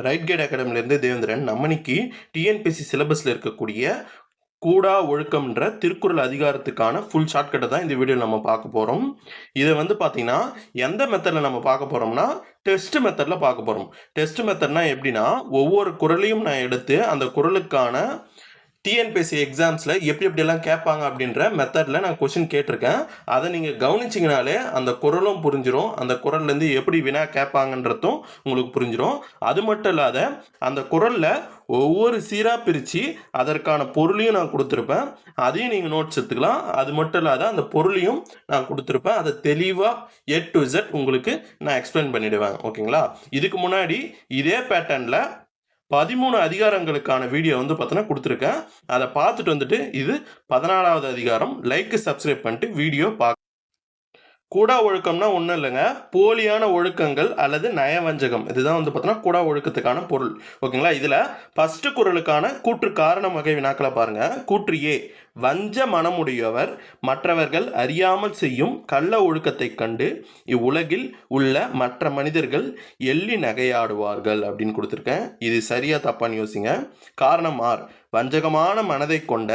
Right guide அகாடமிலேருந்து Devendran. நம்ம இன்னைக்கு TNPSC சிலபஸில் இருக்கக்கூடிய கூடா ஒழுக்கம்ன்ற திருக்குறள் அதிகாரத்துக்கான ஃபுல் ஷார்ட்கட்டை தான் இந்த வீடியோவில் நம்ம பார்க்க போகிறோம். இதை பார்த்தீங்கன்னா எந்த மெத்தடில் நம்ம பார்க்க போகிறோம்னா டெஸ்ட் மெத்தடில் பார்க்க போகிறோம். டெஸ்ட் மெத்தட்னா எப்படின்னா, ஒவ்வொரு குறளையும் நான் எடுத்து அந்த குறளுக்கான டிஎன்பிஎஸ்சி எக்ஸாம்ஸில் எப்படியெல்லாம் கேட்பாங்க அப்படின்ற மெத்தடில் நான் கொஷின் கேட்டிருக்கேன். அதை நீங்கள் கவனிச்சிங்கனாலே அந்த குறளும் புரிஞ்சிடும், அந்த குறள்லேருந்து எப்படி வினா கேட்பாங்கன்றதும் உங்களுக்கு புரிஞ்சிடும். அது மட்டும் இல்லாத அந்த குறளில் ஒவ்வொரு சீராக பிரித்து அதற்கான பொருளையும் நான் கொடுத்துருப்பேன். அதையும் நீங்கள் நோட்ஸ் எடுத்துக்கலாம். அது மட்டும் இல்லாத அந்த பொருளையும் நான் கொடுத்துருப்பேன். அதை தெளிவாக A to Z உங்களுக்கு நான் எக்ஸ்பிளைன் பண்ணிவிடுவேன். ஓகேங்களா? இதுக்கு முன்னாடி இதே பேட்டர்னில் 13 அதிகாரங்களுக்கான வீடியோ பார்த்தீங்கன்னா கொடுத்துருக்கேன். அதை பார்த்துட்டு இது 14வது அதிகாரம். லைக் சப்ஸ்கிரைப் பண்ணிட்டு வீடியோ கூடா ஒழுக்கம்னா ஒன்றும் இல்லைங்க, போலியான ஒழுக்கங்கள் அல்லது நயவஞ்சகம். இதுதான் பார்த்தீங்கன்னா கூடா ஒழுக்கத்துக்கான பொருள். ஓகேங்களா? இதில் ஃபஸ்ட்டு குறளுக்கான கூற்று காரணம் வகை வினாக்களை பாருங்கள். கூற்று ஏ, வஞ்ச மனமுடையவர் மற்றவர்கள் அறியாமல் செய்யும் கள்ள ஒழுக்கத்தை கண்டு இவ்வுலகில் உள்ள மற்ற மனிதர்கள் எள்ளி நகையாடுவார்கள் அப்படின்னு கொடுத்துருக்கேன். இது சரியா தப்பான்னு யோசிங்க. காரணம் ஆர், வஞ்சகமான மனதை கொண்ட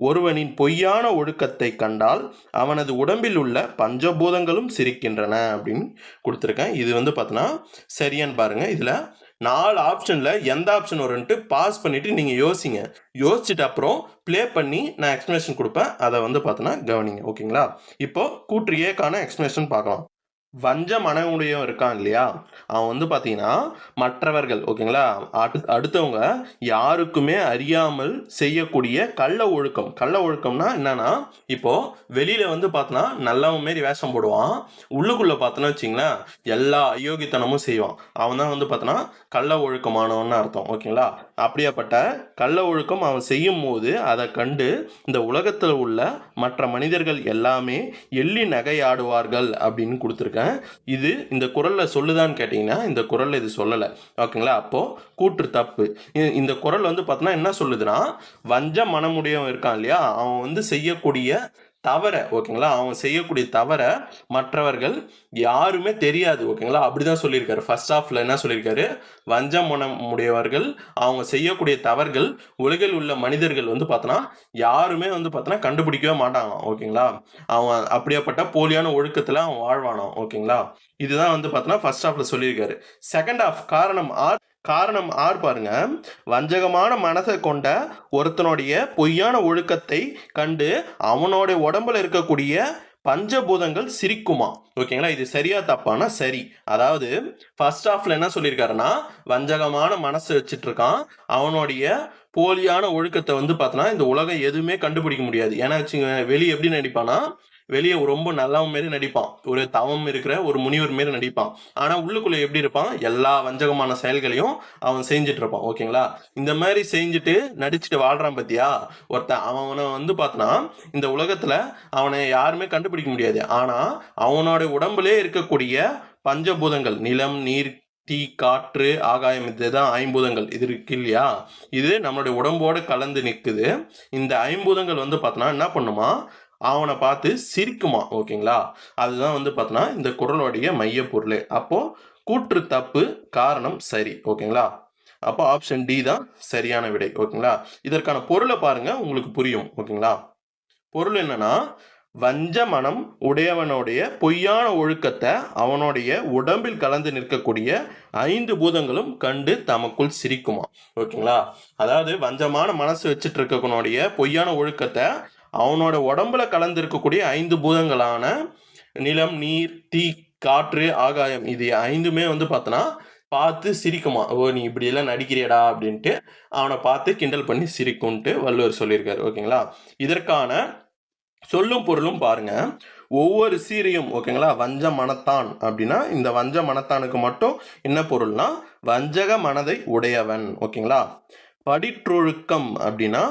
ஒருவனின் பொய்யான ஒழுக்கத்தை கண்டால் அவனது உடம்பில் உள்ள பஞ்சபூதங்களும் சிரிக்கின்றன அப்படின்னு கொடுத்துருக்கேன். இது பார்த்தீங்கன்னா சரியான்னு பாருங்க. இதில் 4 ஆப்ஷனில் எந்த ஆப்ஷன் வரும்ன்ட்டு பாஸ் பண்ணிவிட்டு நீங்கள் யோசிங்க. யோசிச்சுட்டு அப்புறம் ப்ளே பண்ணி நான் எக்ஸ்ப்ளனேஷன் கொடுப்பேன். அதை பார்த்தீங்கன்னா கவனிங்க. ஓகேங்களா? இப்போது கூற்று ஏக்கான எக்ஸ்ப்ளனேஷன் பார்க்கலாம். வஞ்ச மனமுடையவன் இருக்கான் இல்லையா, அவன் பார்த்தீங்கன்னா மற்றவர்கள், ஓகேங்களா, அடுத்தவங்க யாருக்குமே அறியாமல் செய்யக்கூடிய கள்ள ஒழுக்கம். கள்ள ஒழுக்கம்னா என்னன்னா, இப்போ வெளியில பார்த்தோன்னா நல்லவன் மாரி வேஷம் போடுவான், உள்ளுக்குள்ள பார்த்தோன்னா வச்சிங்களேன் எல்லா அயோக்கியத்தனமும் செய்வான். அவன் தான் பார்த்தோன்னா கள்ள ஒழுக்கமானவன்னு அர்த்தம். ஓகேங்களா? அப்படியாப்பட்ட கள்ள ஒழுக்கம் அவன் செய்யும் போது அதை கண்டு இந்த உலகத்தில் உள்ள மற்ற மனிதர்கள் எல்லாமே எள்ளி நகையாடுவார்கள் அப்படின்னு கொடுத்துருக்கேன். இது இந்த குறளில் சொல்லுதான்னு கேட்டிங்கன்னா இந்த குறளில் இது சொல்லலை. ஓகேங்களா? அப்போது கூற்று தப்பு. இந்த குறள் பார்த்தோன்னா என்ன சொல்லுதுன்னா, வஞ்ச மனமுடையவன் இருக்கான் இல்லையா, அவன் செய்யக்கூடிய தவற, ஓகேங்களா, அவன் செய்யக்கூடிய தவற மற்றவர்கள் யாருமே தெரியாது. ஓகேங்களா? அப்படிதான் சொல்லியிருக்காரு. ஃபர்ஸ்ட் ஹாஃப்ல என்ன சொல்லியிருக்காரு, வஞ்ச மனமுடையவர்கள் அவங்க செய்யக்கூடிய தவறுகள் உலகில் உள்ள மனிதர்கள் பார்த்தோன்னா யாருமே பார்த்தோன்னா கண்டுபிடிக்கவே மாட்டாங்களாம். ஓகேங்களா? அவன் அப்படியாப்பட்ட போலியான ஒழுக்கத்தில் அவன் வாழ்வானான். ஓகேங்களா? இதுதான் பார்த்தோன்னா ஃபர்ஸ்ட் ஹாஃப்ல சொல்லியிருக்காரு. செகண்ட் ஹாஃப் காரணம் ஆர் பாருங்க. வஞ்சகமான மனதை கொண்ட ஒருத்தனுடைய பொய்யான ஒழுக்கத்தை கண்டு அவனோட உடம்புல இருக்கக்கூடிய பஞ்சபூதங்கள் சிரிக்குமா. ஓகேங்களா? இது சரியா தப்பானா சரி. அதாவது ஃபர்ஸ்ட் ஹாஃப்ல என்ன சொல்லியிருக்காருன்னா, வஞ்சகமான மனசு வச்சுட்டு இருக்கான், அவனுடைய போலியான ஒழுக்கத்தை பார்த்தோன்னா இந்த உலகம் எதுவுமே கண்டுபிடிக்க முடியாது. ஏன்னா வெளியே எப்படி நடிப்பானா, வெளியே ரொம்ப நல்லவன் மாரி நடிப்பான், ஒரு தவம் இருக்கிற ஒரு முனிவர் மாரி நடிப்பான். ஆனா உள்ளுக்குள்ள எப்படி இருப்பான், எல்லா வஞ்சகமான செயல்களையும் அவன் செஞ்சுட்டு இருப்பான். ஓகேங்களா? இந்த மாதிரி செஞ்சுட்டு நடிச்சுட்டு வாழ்றான் பத்தியா ஒருத்தன், அவனை பார்த்தனா இந்த உலகத்துல அவனை யாருமே கண்டுபிடிக்க முடியாது. ஆனா அவனோட உடம்புலே இருக்கக்கூடிய பஞ்சபூதங்கள், நிலம், நீர், தீ, காற்று, ஆகாயம், இதுதான் ஐம்பூதங்கள். இது இருக்கு இல்லையா, இது நம்மளுடைய உடம்போட கலந்து நிற்குது. இந்த ஐம்பூதங்கள் பார்த்தோன்னா என்ன பண்ணுமா, அவனை பார்த்து சிரிக்குமா. ஓகேங்களா? அதுதான் பார்த்தோன்னா இந்த குறளுடைய மைய பொருள். அப்போ கூற்று தப்பு, காரணம் சரி. ஓகேங்களா? அப்போ ஆப்ஷன் டி தான் சரியான விடை. ஓகேங்களா? இதற்கான பொருளை பாருங்க, உங்களுக்கு புரியும். ஓகேங்களா? பொருள் என்னன்னா, வஞ்ச மனம் உடையவனுடைய பொய்யான ஒழுக்கத்தை அவனுடைய உடம்பில் கலந்து நிற்கக்கூடிய 5 பூதங்களும் கண்டு தமக்குள் சிரிக்குமா. ஓகேங்களா? அதாவது வஞ்சமான மனசு வச்சுட்டு இருக்கவனுடைய பொய்யான ஒழுக்கத்தை அவனோட உடம்புல கலந்து இருக்கக்கூடிய 5 பூதங்களான நிலம், நீர், தீ, காற்று, ஆகாயம், இது 5மே பார்த்தோன்னா பார்த்து சிரிக்குமா. ஓ, நீ இப்படியெல்லாம் நடிக்கிறியடா அப்படின்ட்டு அவனை பார்த்து கிண்டல் பண்ணி சிரிக்கும்ட்டு வள்ளுவர் சொல்லியிருக்காரு. ஓகேங்களா? இதற்கான சொல்லும் பொருளும் பாருங்க. ஒவ்வொரு சீரையும், ஓகேங்களா, வஞ்ச மனத்தான் அப்படின்னா இந்த வஞ்ச மனத்தானுக்கு மட்டும் என்ன பொருள்னா வஞ்சக மனதை உடையவன். ஓகேங்களா? படிற்றொழுக்கம் அப்படின்னா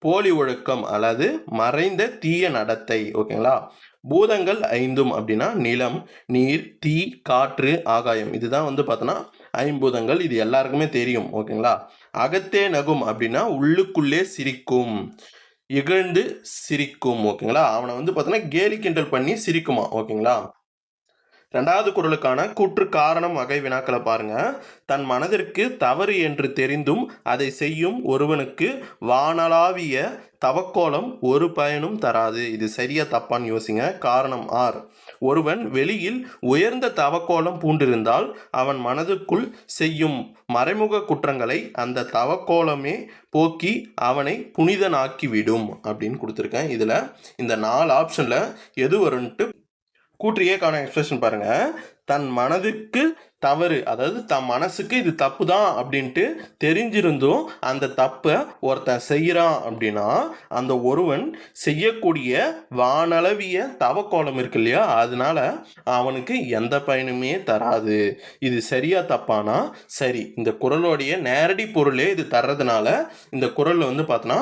போலி ஒழுக்கம் அல்லது மறைந்த தீய நடத்தை. ஓகேங்களா? பூதங்கள் 5 அப்படின்னா நிலம், நீர், தீ, காற்று, ஆகாயம், இதுதான் பார்த்தோன்னா ஐம்பூதங்கள். இது எல்லாருக்குமே தெரியும். ஓகேங்களா? அகத்தே நகும் அப்படின்னா உள்ளுக்குள்ளே சிரிக்கும், இகழ்ந்து சிரிக்கும். ஓகேங்களா? அவனை பார்த்தோன்னா கேலி கிண்டல் பண்ணி சிரிக்குமா. ஓகேங்களா? ரெண்டாவது குறளுக்கான கூற்று காரணம் வகை வினாக்களை பாருங்க. தன் மனதிற்கு தவறு என்று தெரிந்தும் அதை செய்யும் ஒருவனுக்கு வானளாவிய தவக்கோலம் ஒரு பயனும் தராது. இது சரியா தப்பான்னு யோசிங்க. காரணம் ஆர். ஒருவன் வெளியில் உயர்ந்த தவக்கோலம் பூண்டிருந்தால் அவன் மனதுக்குள் செய்யும் மறைமுக குற்றங்களை அந்த தவக்கோலமே போக்கி அவனை புனிதனாக்கிவிடும் அப்படின்னு கொடுத்துருக்கேன். இதில் இந்த 4 ஆப்ஷனில் எது வரும்ன்ட்டு கூற்றியேக்கான எக்ஸ்பிரஷன் பாருங்க. தன் மனதுக்கு தவறு, அதாவது தன் மனசுக்கு இது தப்பு தான் அப்படின்ட்டு தெரிஞ்சிருந்தும் அந்த தப்பை ஒருத்தன் செய்கிறான் அப்படின்னா அந்த ஒருவன் செய்யக்கூடிய வானளவிய தவக்கோலம் இருக்கு இல்லையா, அதனால அவனுக்கு எந்த பயனுமே தராது. இது சரியா தப்பானா சரி. இந்த குறளுடைய நேரடி பொருளே இது தர்றதுனால இந்த குறள் வந்து பார்த்தோன்னா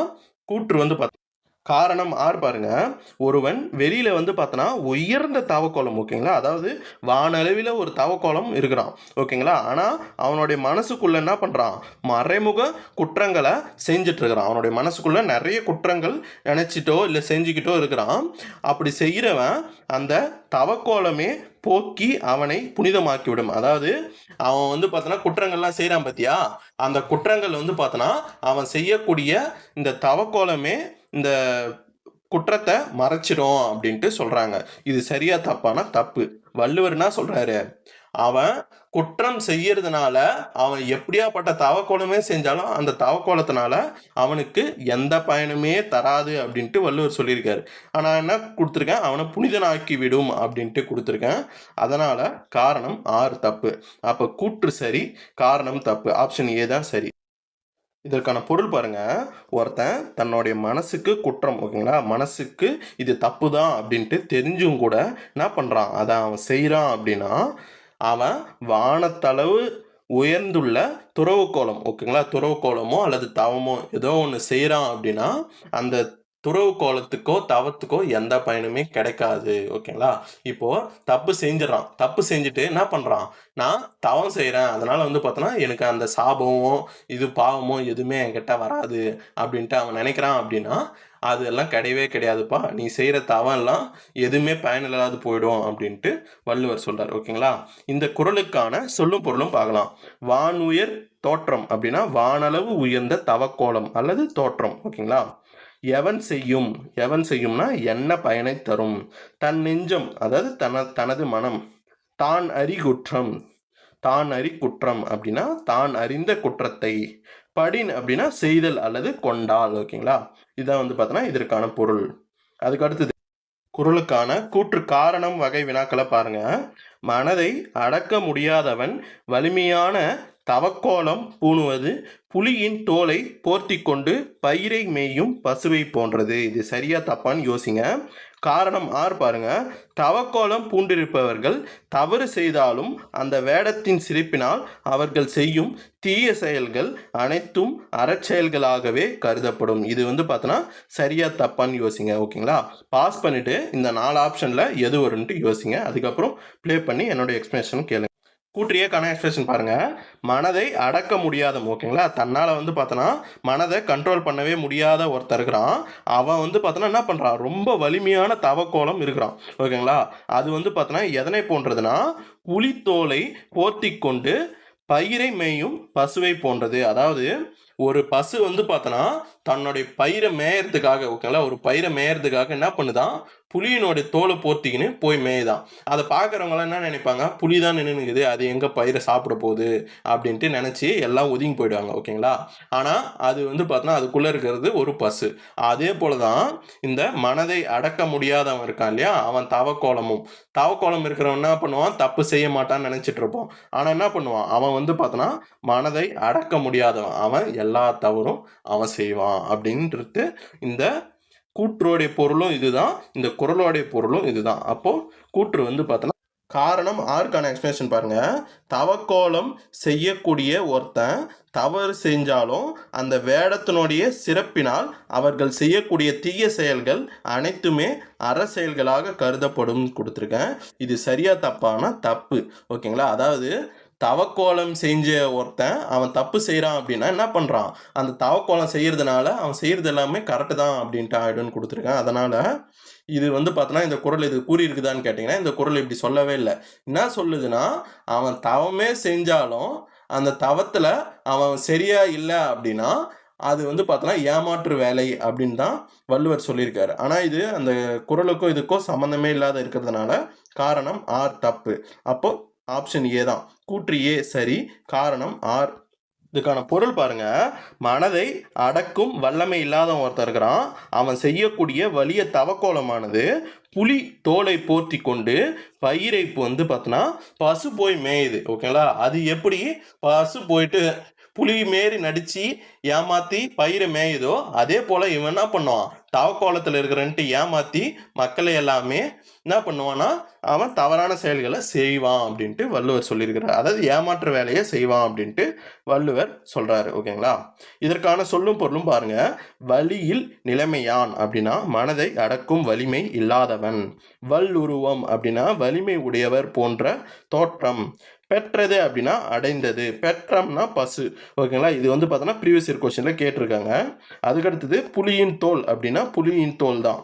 கூற்று வந்து பார்த்தோன்னா காரணம் ஆர் பாருங்க. ஒருவன் வெளியில வந்து பார்த்தோன்னா உயர்ந்த தவக்கோலம், ஓகேங்களா, அதாவது வானளவில் ஒரு தவக்கோலம் இருக்கிறான், ஓகேங்களா, ஆனால் அவனுடைய மனசுக்குள்ள என்ன பண்ணுறான், மறைமுக குற்றங்களை செஞ்சுட்டு இருக்கிறான். அவனுடைய மனசுக்குள்ள நிறைய குற்றங்கள் நினைச்சிட்டோ இல்லை செஞ்சுக்கிட்டோ இருக்கிறான். அப்படி செய்கிறவன் அந்த தவக்கோலமே போக்கி அவனை புனிதமாக்கி விடும். அதாவது அவன் வந்து பார்த்தோன்னா குற்றங்கள்லாம் செய்கிறான் பார்த்தியா, அந்த குற்றங்கள் வந்து பார்த்தோன்னா அவன் செய்யக்கூடிய இந்த தவக்கோலமே இந்த குற்றத்தை மறைச்சிடும் அப்படின்ட்டு சொல்றாங்க. இது சரியா தப்பானா தப்பு. வள்ளுவர் என்ன சொல்றாரு, அவன் குற்றம் செய்யறதுனால அவன் எப்படியாப்பட்ட தவக்கோலமே செஞ்சாலும் அந்த தவக்கோலத்தினால அவனுக்கு எந்த பயனுமே தராது அப்படின்ட்டு வள்ளுவர் சொல்லியிருக்காரு. ஆனால் என்ன கொடுத்துருக்கேன், அவனை புனிதனாக்கி விடும் அப்படின்ட்டு கொடுத்துருக்கேன். அதனால காரணம் ஆறு தப்பு. அப்போ கூற்று சரி, காரணம் தப்பு. ஆப்ஷன் ஏ தான் சரி. இதற்கான பொருள் பாருங்க. ஒருத்தன் தன்னுடைய மனசுக்கு குற்றம், ஓகேங்களா, மனசுக்கு இது தப்பு தான் அப்படின்ட்டு தெரிஞ்சும் கூட என்ன பண்ணுறான், அதை அவன் செய்கிறான் அப்படின்னா அவன் வானத்தளவு உயர்ந்துள்ள துறவுக்கோலம், ஓகேங்களா, துறவுக்கோலமோ அல்லது தவமோ ஏதோ ஒன்று செய்கிறான் அப்படின்னா அந்த துறவு கோலத்துக்கோ தவத்துக்கோ எந்த பயனுமே கிடைக்காது, ஓகேங்களா. இப்போ தப்பு செஞ்சிடறான், தப்பு செஞ்சுட்டு என்ன பண்ணுறான், நான் தவம் செய்கிறேன் அதனால வந்து பார்த்தோன்னா எனக்கு அந்த சாபமோ இது பாவமோ எதுவுமே என்கிட்ட வராது அப்படின்ட்டு அவன் நினைக்கிறான் அப்படின்னா அதெல்லாம் கிடையவே கிடையாதுப்பா. நீ செய்கிற தவம்லாம் எதுவுமே பயனில்லாது போயிடும் அப்படின்ட்டு வள்ளுவர் சொல்கிறார், ஓகேங்களா. இந்த குறளுக்கான சொல்லும் பொருளும் பார்க்கலாம். வானுயர் தோற்றம் அப்படின்னா வானளவு உயர்ந்த தவக்கோலம் அல்லது தோற்றம், ஓகேங்களா. எவன் செய்யும், எவன் செய்யும்னா என்ன பயனை தரும். தன் நெஞ்சம், அதாவது தனது மனம். தான் அறி குற்றம், தான் அறி குற்றம் அப்படின்னா தான் அறிந்த குற்றத்தை. படின் அப்படின்னா செய்தல் அல்லது கொண்டால், ஓகேங்களா. இதான் வந்து பார்த்தோன்னா இதற்கான பொருள். அதுக்கு அடுத்தது குறளுக்கான கூற்று காரணம் வகை வினாக்களை பாருங்க. மனதை அடக்க முடியாதவன் வலிமையான தவக்கோலம் பூணுவது புலியின் தோலை போர்த்தி கொண்டு பயிரை மேயும் பசுவை போன்றது. இது சரியா தப்பான்னு யோசிங்க. காரணம் ஆர் பாருங்க. தவக்கோலம் பூண்டிருப்பவர்கள் தவறு செய்தாலும் அந்த வேடத்தின் சிரிப்பினால் அவர்கள் செய்யும் தீய செயல்கள் அனைத்தும் அறச்செயல்களாகவே கருதப்படும். இது வந்து பார்த்தோன்னா சரியா தப்பான்னு யோசிங்க, ஓகேங்களா. பாஸ் பண்ணிட்டு இந்த 4 ஆப்ஷனில் எது வரும்ன்ட்டு யோசிங்க. அதுக்கப்புறம் ப்ளே பண்ணி என்னோட எக்ஸ்பிளேஷன் கேளுங்க. கூற்றியேக்கான எக்ஸ்பிரஷன் பாருங்க. மனதை அடக்க முடியாத, ஓகேங்களா, தன்னால் வந்து பார்த்தோன்னா மனதை கண்ட்ரோல் பண்ணவே முடியாத ஒருத்தர் இருக்கிறான். அவன் வந்து பார்த்தோன்னா என்ன பண்ணுறான், ரொம்ப வலிமையான தவக்கோலம் இருக்கிறான், ஓகேங்களா. அது வந்து பார்த்தோன்னா எதனை போன்றதுன்னா புலித்தோலை போர்த்தி கொண்டு பயிரை மேயும் பசுவை போன்றது. அதாவது ஒரு பசு வந்து பார்த்தோன்னா தன்னுடைய பயிரை மேயறதுக்காக, ஓகேங்களா, ஒரு பயிரை மேயறதுக்காக என்ன பண்ணுதான், புலியினுடைய தோலை போர்த்திக்கின்னு போய் மேய்தான். அதை பார்க்குறவங்களாம் என்ன நினைப்பாங்க, புலி தான் நின்றுக்குது, அது எங்கே பயிரை சாப்பிட போகுது அப்படின்ட்டு நினச்சி எல்லாம் ஒதுங்கி போயிடுவாங்க, ஓகேங்களா. ஆனால் அது வந்து பார்த்தோன்னா அதுக்குள்ளே இருக்கிறது ஒரு பசு. அதே போல தான் இந்த மனதை அடக்க முடியாதவன் இருக்கான் இல்லையா, அவன் தவக்கோலம் இருக்கிறவன் என்ன பண்ணுவான், தப்பு செய்ய மாட்டான்னு நினச்சிட்டு இருப்போம். ஆனால் என்ன பண்ணுவான், அவன் வந்து பார்த்தோன்னா மனதை அடக்க முடியாதவன், அவன் எல்லா தவறும் அவன் செய்வான் அப்படின்றது இந்த கூற்றோடைய பொருளும் இதுதான், இந்த குறளோடைய பொருளும் இதுதான். அப்போ கூற்று வந்து பார்த்தோன்னா காரணம் ஆருக்கான எக்ஸ்பிளேஷன் பாருங்க. தவக்கோலம் செய்யக்கூடிய ஒருத்தன் தவறு செஞ்சாலும் அந்த வேடத்தினுடைய சிறப்பினால் அவர்கள் செய்யக்கூடிய தீய செயல்கள் அனைத்துமே அறச்செயல்களாக கருதப்படும் கொடுத்துருக்கேன். இது சரியா தப்பானா தப்பு, ஓகேங்களா. அதாவது தவக்கோலம் செஞ்ச ஒருத்தன் அவன் தப்பு செய்கிறான் அப்படின்னா என்ன பண்ணுறான், அந்த தவக்கோலம் செய்கிறதுனால அவன் செய்கிறது எல்லாமே கரெக்டு தான் அப்படின்ட்டு ஆயிடும்னு கொடுத்துருக்கேன். அதனால் இது வந்து பார்த்தோன்னா இந்த குறள் இது கூறியிருக்குதான்னு கேட்டிங்கன்னா இந்த குறள் இப்படி சொல்லவே இல்லை. என்ன சொல்லுதுன்னா, அவன் தவமே செஞ்சாலும் அந்த தவத்தில் அவன் சரியா இல்லை அப்படின்னா அது வந்து பார்த்தோன்னா ஏமாற்று வேலை அப்படின்னு தான் வள்ளுவர் சொல்லியிருக்காரு. ஆனால் இது அந்த குறளுக்கும் இதுக்கும் சம்மந்தமே இல்லாத இருக்கிறதுனால காரணம் ஆர் தப்பு. அப்போ ஆப்ஷன் ஏ தான். கூற்று ஏ சரி, காரணம் ஆர். இதுக்கான பொருள் பாருங்க, மனதை அடக்கும் வல்லமை இல்லாதவன் ஒருத்தர் இருக்கிறான். அவன் செய்யக்கூடிய வலிய தவக்கோலமானது புலி தோலை போர்த்தி கொண்டு பயிரை வந்து பார்த்தோன்னா பசு போய் மேயுது. ஓகேங்களா, அது எப்படி பசு போயிட்டு புலி மாரி நடிச்சு ஏமாத்தி பயிரை மேயுதோ அதே போல இவன் என்ன பண்ணுவான், தவக்கோலத்தில் இருக்கிறன்ட்டு ஏமாத்தி மக்களை எல்லாமே என்ன பண்ணுவான்னா அவன் தவறான செயல்களை செய்வான் அப்படின்ட்டு வள்ளுவர் சொல்லியிருக்கிறார். அதாவது ஏமாற்று வேலையை செய்வான் அப்படின்ட்டு வள்ளுவர் சொல்றாரு. ஓகேங்களா, இதற்கான சொல்லும் பொருளும் பாருங்க. வலியில் நிலைமையான் அப்படின்னா மனதை அடக்கும் வலிமை இல்லாதவன். வல்லுருவம் அப்படின்னா வலிமை உடையவர் போன்ற தோற்றம். பெற்றது அப்படின்னா அடைந்தது. பெற்றம்னா பசு. ஓகேங்களா, இது வந்து பார்த்தோன்னா ப்ரீவியஸ் இயர் கொஸ்டினில் கேட்டிருக்காங்க. அதுக்கடுத்தது புலியின் தோல் அப்படின்னா புலியின் தோல் தான்.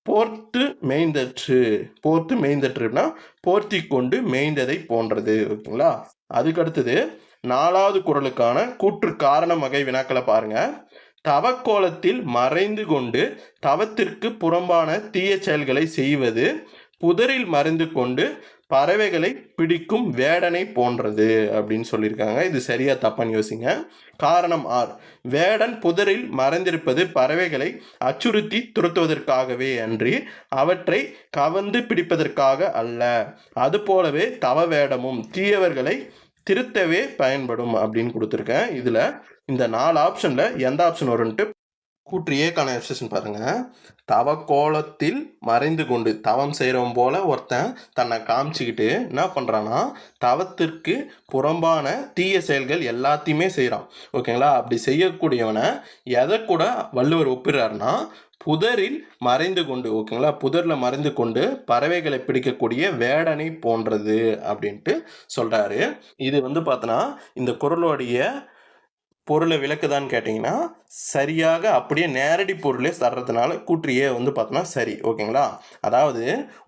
போர்த்து மேய்ந்தற்று. போர்த்து மேய்ந்தற்றுனா போர்த்தி கொண்டு மேய்ந்ததை போன்றது. ஓகேங்களா, அதுக்கடுத்தது 4வது குறளுக்கான கூற்று காரணம் வகை வினாக்களை பாருங்க. தவக்கோலத்தில் மறைந்து கொண்டு தவத்திற்கு புறம்பான தீய செயல்களை செய்வது புதரில் மறைந்து கொண்டு பறவைகளை பிடிக்கும் வேடனை போன்றது அப்படின்னு சொல்லியிருக்காங்க. இது சரியா தப்பான்னு யோசிங்க. காரணம் ஆர். வேடன் புதரில் மறைந்திருப்பது பறவைகளை அச்சுறுத்தி துரத்துவதற்காகவே அன்றி அவற்றை கவர்ந்து பிடிப்பதற்காக அல்ல. அதுபோலவே தவ வேடமும் தீயவர்களை திருத்தவே பயன்படும் அப்படின்னு கொடுத்துருக்கேன். இதில் இந்த 4 ஆப்ஷனில் எந்த ஆப்ஷன் வரும்ன்ட்டு கூற்று ஏக்கான எக்ஸப்ஷன் பாருங்க. தவக்கோலத்தில் மறைந்து கொண்டு தவம் செய்கிறவன் போல ஒருத்தன் தன்னை காமிச்சிக்கிட்டு என்ன பண்ணுறான்னா தவத்திற்கு புறம்பான தீய செயல்கள் எல்லாத்தையுமே செய்கிறான். ஓகேங்களா, அப்படி செய்யக்கூடியவனை எதை கூட வள்ளுவர் ஒப்பிடுறாருன்னா புதரில் மறைந்து கொண்டு. ஓகேங்களா, புதரில் மறைந்து கொண்டு பறவைகளை பிடிக்கக்கூடிய வேடனை போன்றது அப்படின்ட்டு சொல்கிறாரு. இது வந்து பார்த்தோன்னா இந்த குறளுடைய பொருளை விளக்குதான்னு கேட்டிங்கன்னா சரியாக அப்படியே நேரடி பொருளே தர்றதுனால கூற்று ஏ வந்து பார்த்தோன்னா சரி. ஓகேங்களா, அதாவது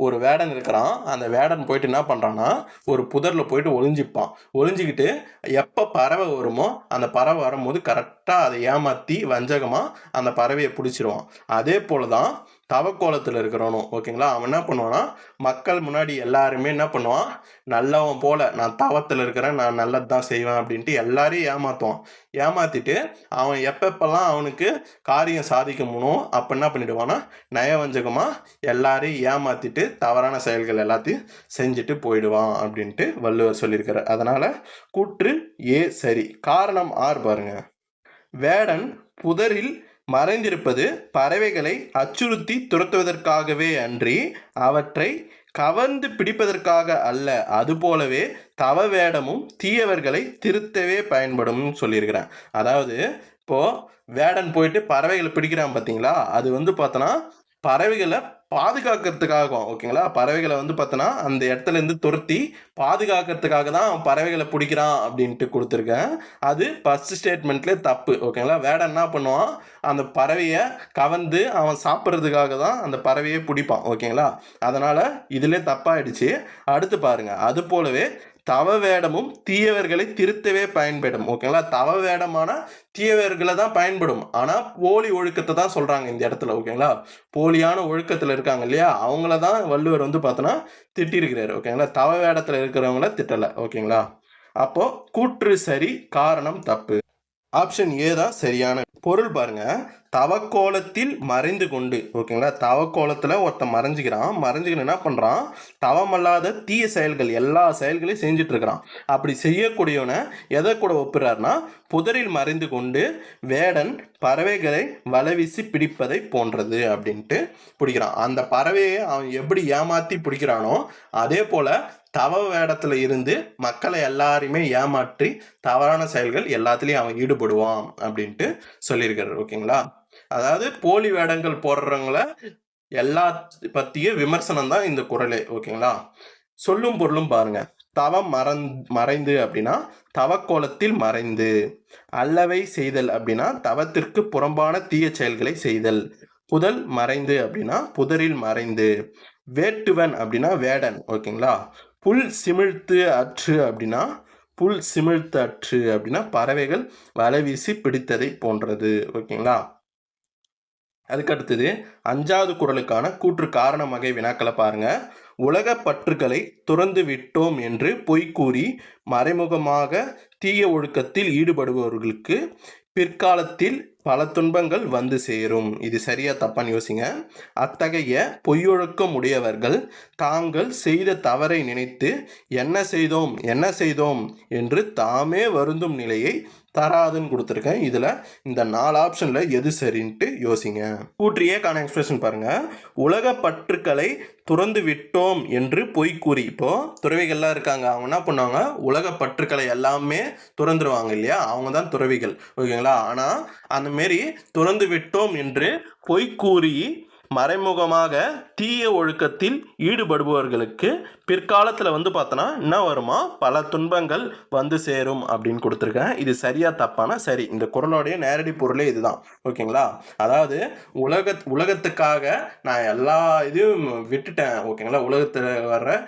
ஒரு வேடன் இருக்கிறான். அந்த வேடன் போயிட்டு என்ன பண்ணுறான்னா ஒரு புதரில் போயிட்டு ஒளிஞ்சிப்பான். ஒளிஞ்சிக்கிட்டு எப்போ பறவை வருமோ அந்த பறவை வரும்போது கரெக்டாக அதை ஏமாற்றி வஞ்சகமாக அந்த பறவையை பிடிச்சிருவான். அதே போல தான் தவக்கோலத்தில் இருக்கிறவனும். ஓகேங்களா, அவன் என்ன பண்ணுவான்னா மக்கள் முன்னாடி எல்லாருமே என்ன பண்ணுவான், நல்லவன் போல நான் தவத்தில் இருக்கிறேன், நான் நல்லது தான் செய்வேன் அப்படின்ட்டு எல்லாரையும் ஏமாற்றுவான். ஏமாற்றிட்டு அவன் எப்பப்பெல்லாம் அவனுக்கு காரியம் சாதிக்க முடியும் அப்போ என்ன பண்ணிடுவான்னா நயவஞ்சகமாக எல்லாரையும் ஏமாற்றிட்டு தவறான செயல்கள் எல்லாத்தையும் செஞ்சுட்டு போயிடுவான் அப்படின்ட்டு வள்ளுவர் சொல்லியிருக்கிறார். அதனால் கூற்று ஏ சரி. காரணம் ஆர் பாருங்க. வேடன் புதரில் மறைந்திருப்பது பறவைகளை அச்சுறுத்தி துரத்துவதற்காகவே அன்றி அவற்றை கவர்ந்து பிடிப்பதற்காக அல்ல. அதுபோலவே தவ வேடமும் தீயவர்களை திருத்தவே பயன்படும் சொல்லியிருக்கிறேன். அதாவது இப்போது வேடன் போயிட்டு பறவைகளை பிடிக்கிறான் பார்த்தீங்களா, அது வந்து பார்த்தோன்னா பறவைகளை பாதுகாக்கிறதுக்காகும். ஓகேங்களா, பறவைகளை வந்து பார்த்தோன்னா அந்த இடத்துலேருந்து துரத்தி பாதுகாக்கிறதுக்காக தான் அவன் பறவைகளை பிடிக்கிறான் அப்படின்ட்டு கொடுத்துருக்கேன். அது ஃபஸ்ட்டு ஸ்டேட்மெண்ட்லேயே தப்பு. ஓகேங்களா, வேடன் என்ன பண்ணுவான், அந்த பறவையை கவர்ந்து அவன் சாப்பிட்றதுக்காக தான் அந்த பறவையை பிடிப்பான். ஓகேங்களா, அதனால் இதிலே தப்பாயிடுச்சு. அடுத்து பாருங்கள், அது போலவே தவ வேடமும் தீயவர்களை திருத்தவே பயன்படும். ஓகேங்களா, தவ வேடமான தீயவர்களை தான் பயன்படும். ஆனால் போலி ஒழுக்கத்தை தான் சொல்கிறாங்க இந்த இடத்துல. ஓகேங்களா, போலியான ஒழுக்கத்தில் இருக்காங்க இல்லையா, அவங்கள தான் வள்ளுவர் வந்து பார்த்தோன்னா திட்டிருக்கிறாரு. ஓகேங்களா, தவ வேடத்தில் இருக்கிறவங்கள திட்டலை. ஓகேங்களா, அப்போது கூற்று சரி, காரணம் தப்பு. ஆப்ஷன் ஏ தான் சரியான பொருள். பாருங்க, தவக்கோலத்தில் மறைந்து கொண்டு. ஓகேங்களா, தவக்கோலத்தில் ஒருத்தன் மறைஞ்சிக்கின்னு என்ன பண்ணுறான், தவமல்லாத தீய செயல்கள் எல்லா செயல்களையும் செஞ்சுட்டு இருக்கிறான். அப்படி செய்யக்கூடியவனை எதை கூட ஒப்புறாருனா புதரில் மறைந்து கொண்டு வேடன் பறவைகளை வலைவீசி பிடிப்பதை போன்றது அப்படின்ட்டு பிடிக்கிறான். அந்த பறவையை அவன் எப்படி ஏமாற்றி பிடிக்கிறானோ அதே போல் தவ வேடத்தில் இருந்து மக்களை எல்லாரையுமே ஏமாற்றி தவறான செயல்கள் எல்லாத்துலேயும் அவன் ஈடுபடுவான் அப்படின்ட்டு சொல்லியிருக்காரு. ஓகேங்களா, அதாவது போலி வேடங்கள் போடுறவங்கள எல்லா பற்றிய விமர்சனம் தான் இந்த குறளே. ஓகேங்களா, சொல்லும் பொருளும் பாருங்க. தவம் மறைந்து அப்படின்னா தவக்கோலத்தில் மறைந்து. அல்லவை செய்தல் அப்படின்னா தவத்திற்கு புறம்பான தீய செயல்களை செய்தல். புதல் மறைந்து அப்படின்னா புதரில் மறைந்து. வேட்டுவன் அப்படின்னா வேடன். ஓகேங்களா. புல் சிமிழ்த்து அற்று அப்படின்னா புல் சிமிழ்த்து அற்று அப்படின்னா பறவைகள் வலை வீசி பிடித்ததை போன்றது. ஓகேங்களா. அதுக்கடுத்தது 5வது குறளுக்கான கூற்று காரணம் வகை வினாக்களை பாருங்க. உலக பற்றுகளை துறந்து விட்டோம் என்று பொய் கூறி மறைமுகமாக தீய ஒழுக்கத்தில் ஈடுபடுபவர்களுக்கு பிற்காலத்தில் பல துன்பங்கள் வந்து சேரும். இது சரியா தப்பான்னு யோசிங்க. அத்தகைய பொய்யொழுக்கம் உடையவர்கள் தாங்கள் செய்த தவறை நினைத்து என்ன செய்தோம் என்று தாமே வருந்தும் நிலையை தராதுன்னு கொடுத்துருக்கேன். இதில் இந்த 4 ஆப்ஷனில் எது சரின்ட்டு யோசிங்க. கூற்றியேக்கான எக்ஸ்பிரஷன் பாருங்க. உலக பற்றுக்களை துறந்து விட்டோம் என்று பொய் கூறி, இப்போ துறவிகள்லாம் இருக்காங்க, அவங்க என்ன பண்ணுவாங்க, உலக பற்றுக்களை எல்லாமே துறந்துருவாங்க இல்லையா, அவங்க தான் துறவிகள். ஓகேங்களா. ஆனால் அந்த மாரி துறந்து விட்டோம் என்று பொய் கூறி மறைமுகமாக தீய ஒழுக்கத்தில் ஈடுபடுபவர்களுக்கு பிற்காலத்தில் வந்து பார்த்தோன்னா என்ன வருமா, பல துன்பங்கள் வந்து சேரும் அப்படின்னு கொடுத்துருக்கேன். இது சரியா தப்பானா சரி. இந்த குறளுடைய நேரடி பொருளே இதுதான். ஓகேங்களா. அதாவது உலகத்துக்காக நான் எல்லா இதையும் விட்டுட்டேன். ஓகேங்களா. உலகத்தில் வர்ற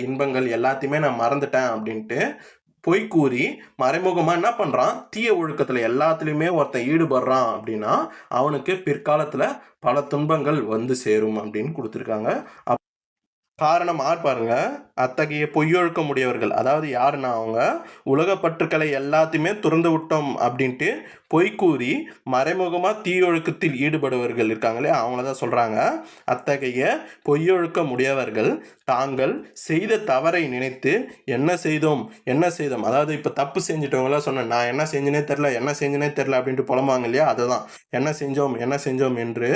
இன்பங்கள் எல்லாத்தையுமே நான் மறந்துட்டேன் அப்படின்ட்டு பொய் கூறி மறைமுகமாக என்ன பண்ணுறான், தீய ஒழுக்கத்தில் எல்லாத்துலேயுமே ஒருத்தன் ஈடுபடுறான் அப்படின்னா அவனுக்கு பிற்காலத்தில் பல துன்பங்கள் வந்து சேரும் அப்படின்னு கொடுத்துருக்காங்க. காரணம் பாருங்க. அத்தகைய பொய்யொழுக்கம் உடையவர்கள், அதாவது யாருன்னா அவங்க உலக பற்றுக்களை எல்லாத்தையுமே துறந்து விட்டோம் அப்படின்ட்டு பொய் கூறி மறைமுகமாக தீயொழுக்கத்தில் ஈடுபடுவர்கள் இருக்காங்களே அவங்கள தான் சொல்கிறாங்க. அத்தகைய பொய்யொழுக்கம் உடையவர்கள் தாங்கள் செய்த தவறை நினைத்து என்ன செய்தோம், அதாவது இப்போ தப்பு செஞ்சுட்டவங்களாம் சொன்னேன், நான் என்ன செஞ்சேனே தெரில அப்படின்ட்டு புலம்பாங்க இல்லையா, அதுதான் என்ன செஞ்சோம் என்று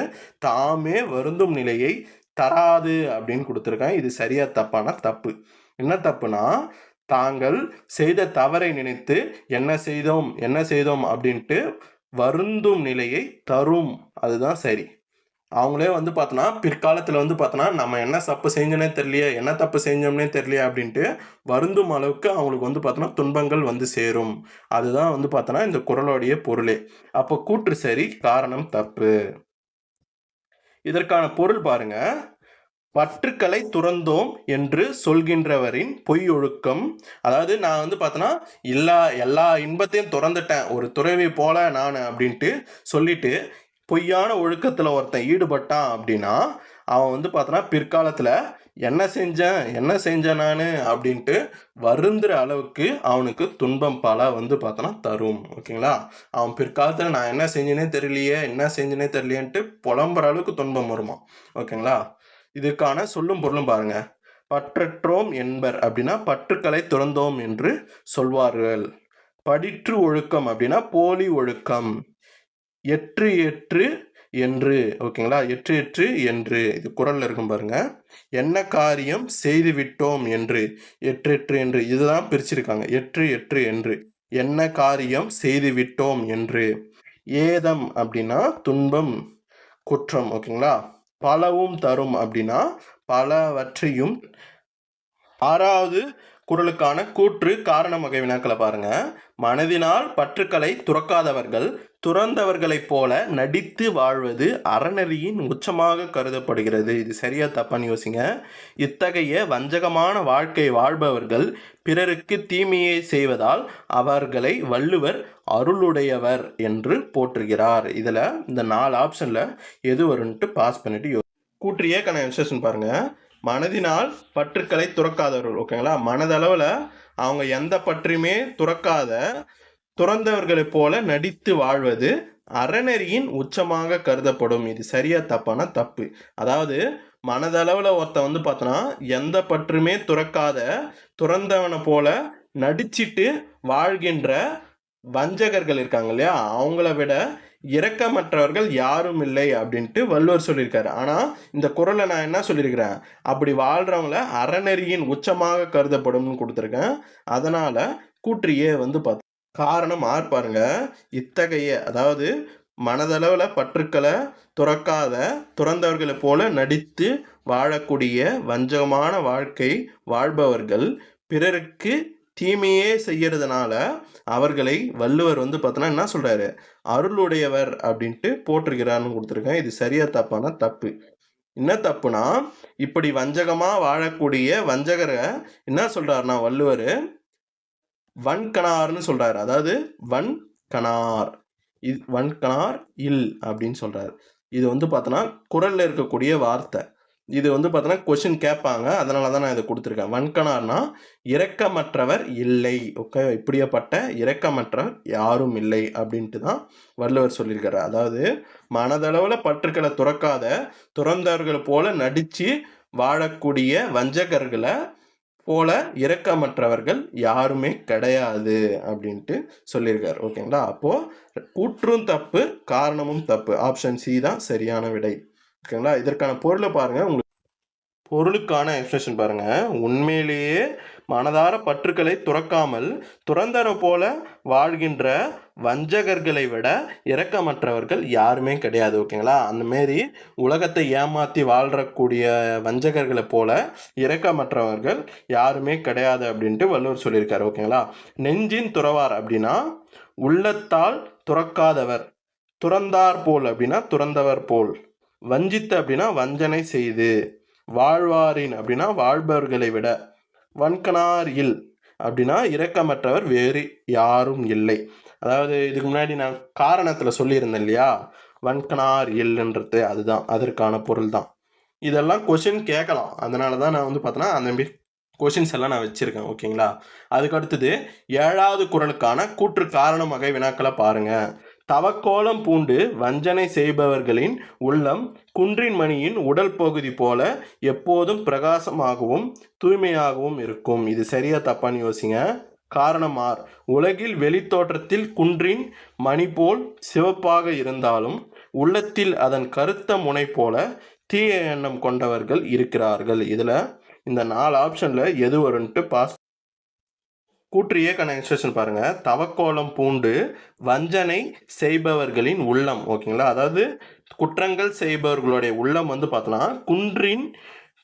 தாமே வருந்தும் நிலையை தராது அப்படின்னு கொடுத்துருக்கேன். இது சரியா தப்பானா தப்பு. என்ன தப்புனா, தாங்கள் செய்த தவறை நினைத்து என்ன செய்தோம் அப்படின்ட்டு வருந்தும் நிலையை தரும். அதுதான் சரி. அவங்களே வந்து பார்த்தோன்னா பிற்காலத்தில் வந்து பார்த்தோன்னா நம்ம என்ன தப்பு செஞ்சோன்னே தெரியலையே அப்படின்ட்டு வருந்தும் அளவுக்கு அவங்களுக்கு வந்து பார்த்தோன்னா துன்பங்கள் வந்து சேரும். அதுதான் வந்து பார்த்தோன்னா இந்த குறளுடைய பொருளே. அப்போ கூற்று சரி, காரணம் தப்பு. இதற்கான பொருள் பாருங்க. பற்றுக்களை துறந்தோம் என்று சொல்கின்றவரின் பொய் ஒழுக்கம், அதாவது நான் வந்து பார்த்தோன்னா எல்லா இன்பத்தையும் துறந்துட்டேன், ஒரு துறவி போல நான் அப்படின்ட்டு சொல்லிட்டு பொய்யான ஒழுக்கத்தில் ஒருத்தன் ஈடுபட்டான் அப்படின்னா அவன் வந்து பார்த்தோன்னா பிற்காலத்தில் என்ன செஞ்சேன் நான் அப்படின்ட்டு வருந்துற அளவுக்கு அவனுக்கு துன்பம் பல வந்து பார்த்தோன்னா தரும். ஓகேங்களா. அவன் பிற்காலத்தில் நான் என்ன செஞ்சேனே தெரியலையேன்ட்டு புலம்புற அளவுக்கு துன்பம் வருமா. ஓகேங்களா. இதுக்கான சொல்லும் பொருளும் பாருங்க. பற்றற்றோம் என்பர் அப்படின்னா பற்றுக்களை துறந்தோம் என்று சொல்வார்கள். படிற்று ஒழுக்கம் அப்படின்னா போலி ஒழுக்கம். எற்று என்று, ஓகேங்களா. எற்று என்று இது குறள்ல இருக்கும் பாருங்க. என்ன காரியம் செய்து விட்டோம் என்று, எற்று என்று இதுதான் பிரிச்சிருக்காங்க. எற்று என்று என்ன காரியம் செய்து விட்டோம் என்று. ஏதம் அப்படின்னா துன்பம், குற்றம். ஓகேங்களா. பலவும் தரும் அப்படின்னா பலவற்றையும். 6வது குறளுக்கான கூற்று காரணம் வகை வினாக்களை பாருங்க. மனதினால் பற்றுக்களை துறக்காதவர்கள் துறந்தவர்களைப் போல நடித்து வாழ்வது அறநெறியின் உச்சமாக கருதப்படுகிறது. இது சரியா தப்பான்னு யோசிங்க. இத்தகைய வஞ்சகமான வாழ்க்கை வாழ்பவர்கள் பிறருக்கு தீமையை செய்வதால் அவர்களை வள்ளுவர் அருளுடையவர் என்று போற்றுகிறார். இதில் இந்த 4 ஆப்ஷனில் எது வரும்ன்ட்டு பாஸ் பண்ணிட்டு கூற்றியேக்கான இன்ஸ்ட்ரக்ஷன் பாருங்க. மனதினால் பற்றுக்களை துறக்காதவர்கள். ஓகேங்களா. மனதளவில் அவங்க எந்த பற்றுமே துறந்தவர்களைப் போல நடித்து வாழ்வது அறநெறியின் உச்சமாக கருதப்படும். இது சரியா தப்பானா தப்பு. அதாவது மனதளவில் ஒருத்தன் வந்து பார்த்தோன்னா எந்த பற்றுமே துறந்தவனை போல நடிச்சிட்டு வாழ்கின்ற வஞ்சகர்கள் இருக்காங்க இல்லையா, அவங்கள விட இரக்கமற்றவர்கள் யாரும் இல்லை அப்படின்ட்டு வள்ளுவர் சொல்லியிருக்காரு. ஆனால் இந்த குறளை நான் என்ன சொல்லியிருக்கிறேன், அப்படி வாழ்கிறவங்கள அறநெறியின் உச்சமாக கருதப்படும்னு கொடுத்துருக்கேன். அதனால் கூற்றியே வந்து பார்த்து காரணம் பாருங்க. இத்தகைய, அதாவது மனதளவில் பற்றுக்களை துறந்தவர்களை போல நடித்து வாழக்கூடிய வஞ்சகமான வாழ்க்கை வாழ்பவர்கள் பிறருக்கு தீமையே செய்யறதுனால அவர்களை வள்ளுவர் வந்து பார்த்தோன்னா என்ன சொல்றாரு, அருளுடையவர் அப்படின்ட்டு போட்டிருக்கிறான்னு கொடுத்துருக்கேன். இது சரியா தப்பான தப்பு. என்ன தப்புனா, இப்படி வஞ்சகமா வாழக்கூடிய வஞ்சகரை என்ன சொல்றாருன்னா வள்ளுவர் வன்கணார்னு சொல்றாரு. அதாவது வன்கணார், வன்கணார் இல் அப்படின்னு சொல்றாரு. இது வந்து பார்த்தோன்னா குறள்ல இருக்கக்கூடிய வார்த்தை. இது வந்து பார்த்தோன்னா கொஸ்டின் கேட்பாங்க, அதனால தான் நான் இதை கொடுத்துருக்கேன். வன்கணார்னா இரக்கமற்றவர் இல்லை. ஓகே, இப்படியப்பட்ட இரக்கமற்றவர் யாரும் இல்லை அப்படின்ட்டு தான் வள்ளுவர் சொல்லியிருக்காரு. அதாவது மனதளவில் பற்றுக்களை துறக்காத துறந்தவர்கள் போல நடிச்சு வாழக்கூடிய வஞ்சகர்களை போல இரக்கமற்றவர்கள் யாருமே கிடையாது அப்படின்ட்டு சொல்லியிருக்காரு. ஓகேங்களா? அப்போ கூற்றும் தப்பு, காரணமும் தப்பு. ஆப்ஷன் சி தான் சரியான விடை. ஓகேங்களா? இதற்கான பொருளை பாருங்க. உங்களுக்கு பொருளுக்கான எக்ஸ்பிரஷன் பாருங்க. உண்மையிலேயே மனதார பற்றுக்களை துறக்காமல் துறந்தர போல வாழ்கின்ற வஞ்சகர்களை விட இரக்கமற்றவர்கள் யாருமே கிடையாது. ஓகேங்களா? அந்த மாரி உலகத்தை ஏமாற்றி வாழ்றக்கூடிய வஞ்சகர்களை போல இரக்கமற்றவர்கள் யாருமே கிடையாது அப்படின்ட்டு வள்ளுவர் சொல்லியிருக்காரு. ஓகேங்களா? நெஞ்சின் துறவார் அப்படின்னா உள்ளத்தால் துறக்காதவர், துறந்தார் போல் அப்படின்னா துறந்தவர் போல், வஞ்சித்து அப்படின்னா வஞ்சனை செய்து, வாழ்வாரின் அப்படின்னா வாழ்பவர்களை விட, வன்கணார் இல் அப்படின்னா இரக்கமற்றவர் வேறு யாரும் இல்லை. அதாவது இதுக்கு முன்னாடி நான் காரணத்தில் சொல்லியிருந்தேன் இல்லையா, வன்கணார் இல்லைன்றது, அதுதான் அதற்கான பொருள் தான். இதெல்லாம் கொஷின் கேட்கலாம், அதனால தான் நான் வந்து பார்த்தோன்னா அந்த கொஷின்ஸ் எல்லாம் நான் வச்சுருக்கேன். ஓகேங்களா? அதுக்கு அடுத்தது 7வது குறளுக்கான கூற்று காரணம் வகை வினாக்களை பாருங்கள். தவக்கோலம் பூண்டு வஞ்சனை செய்பவர்களின் உள்ளம் குன்றின் மணியின் உடல் பகுதி போல எப்போதும் பிரகாசமாகவும் தூய்மையாகவும் இருக்கும். இது சரியா தப்பான்னு யோசிங்க. காரணம் ஆர். உலகில் வெளித்தோற்றத்தில் குன்றின் மணி போல் சிவப்பாக இருந்தாலும் உள்ளத்தில் அதன் கருத்த முனை போல தீய எண்ணம் கொண்டவர்கள் இருக்கிறார்கள். இதில் இந்த 4 ஆப்ஷனில் எது வரும்ன்ட்டு பாஸ். கூற்று ஏக்கான இன்ஸ்ட்ரக்ஷன் பாருங்க. தவக்கோலம் பூண்டு வஞ்சனை செய்பவர்களின் உள்ளம். ஓகேங்களா? அதாவது குற்றங்கள் செய்பவர்களுடைய உள்ளம் வந்து பார்த்தோன்னா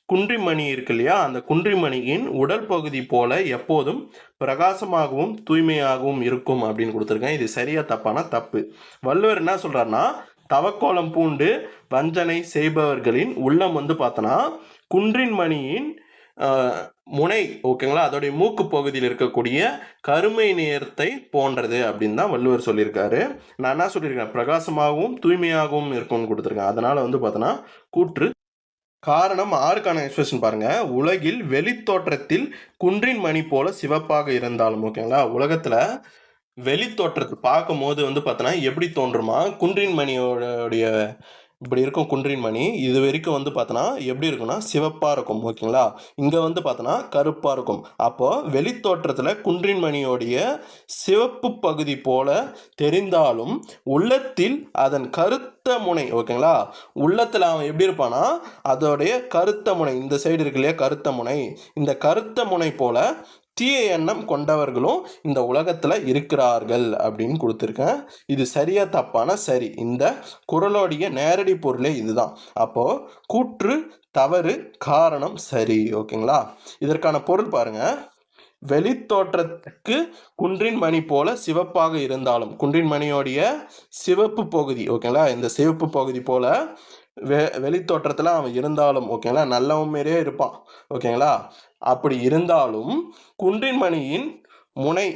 குன்றிமணி இருக்கு இல்லையா, அந்த குன்றிமணியின் உடல் பகுதி போல எப்போதும் பிரகாசமாகவும் தூய்மையாகவும் இருக்கும் அப்படின்னு கொடுத்துருக்கேன். இது சரியா தப்பான தப்பு. வள்ளுவர் என்ன சொல்றாருன்னா, தவக்கோலம் பூண்டு வஞ்சனை செய்பவர்களின் உள்ளம் வந்து பார்த்தோன்னா குன்றின் மணியின் முனை, ஓகேங்களா, அதோடைய மூக்கு பகுதியில் இருக்கக்கூடிய கருமை நிறத்தை போன்றது அப்படின்னு தான் வள்ளுவர் சொல்லியிருக்காரு. நான் என்ன சொல்லியிருக்கேன், பிரகாசமாகவும் தூய்மையாகவும் இருக்கும்னு கொடுத்துருக்கேன். அதனால வந்து பார்த்தோன்னா கூற்று காரணம் ஆறுக்கான எக்ஸ்பிரஷன் பாருங்க. உலகில் வெளித்தோற்றத்தில் குன்றின் மணி போல சிவப்பாக இருந்தாலும். ஓகேங்களா? உலகத்துல வெளித்தோற்றத்தை பார்க்கும் போது வந்து பார்த்தோன்னா எப்படி தோன்றுமா, குன்றின் மணியோடைய இப்படி இருக்கும். குன்றின் மணி இது வரைக்கும் வந்து பார்த்தோன்னா எப்படி இருக்குன்னா சிவப்பாக இருக்கும். ஓகேங்களா? இங்கே வந்து பார்த்தோன்னா கருப்பாக இருக்கும். அப்போது வெளித்தோற்றத்தில் குன்றின் மணியோடைய சிவப்பு பகுதி போல தெரிந்தாலும் உள்ளத்தில் அதன் கருத்த முனை, ஓகேங்களா, உள்ளத்தில் அவன் எப்படி இருப்பானா அதோடைய கருத்த முனை, இந்த சைடு இருக்கு இல்லையா கருத்த முனை, இந்த கருத்த முனை போல தீய எண்ணம் கொண்டவர்களும் இந்த உலகத்துல இருக்கிறார்கள் அப்படின்னு கொடுத்துருக்கேன். இது சரியா தப்பான சரி. இந்த குறளுடைய நேரடி பொருளே இதுதான். அப்போ கூற்று தவறு, காரணம் சரி. ஓகேங்களா? இதற்கான பொருள் பாருங்க. வெளித்தோற்றத்துக்கு குன்றின் மணி போல சிவப்பாக இருந்தாலும், குன்றின் மணியோடைய சிவப்பு பகுதி, ஓகேங்களா, இந்த சிவப்பு பகுதி போல வெளித்தோற்றத்தில் அவன் இருந்தாலும், ஓகேங்களா, நல்லவன் மாரியே இருப்பான். ஓகேங்களா? அப்படி இருந்தாலும் குன்றின் மணியின் முனை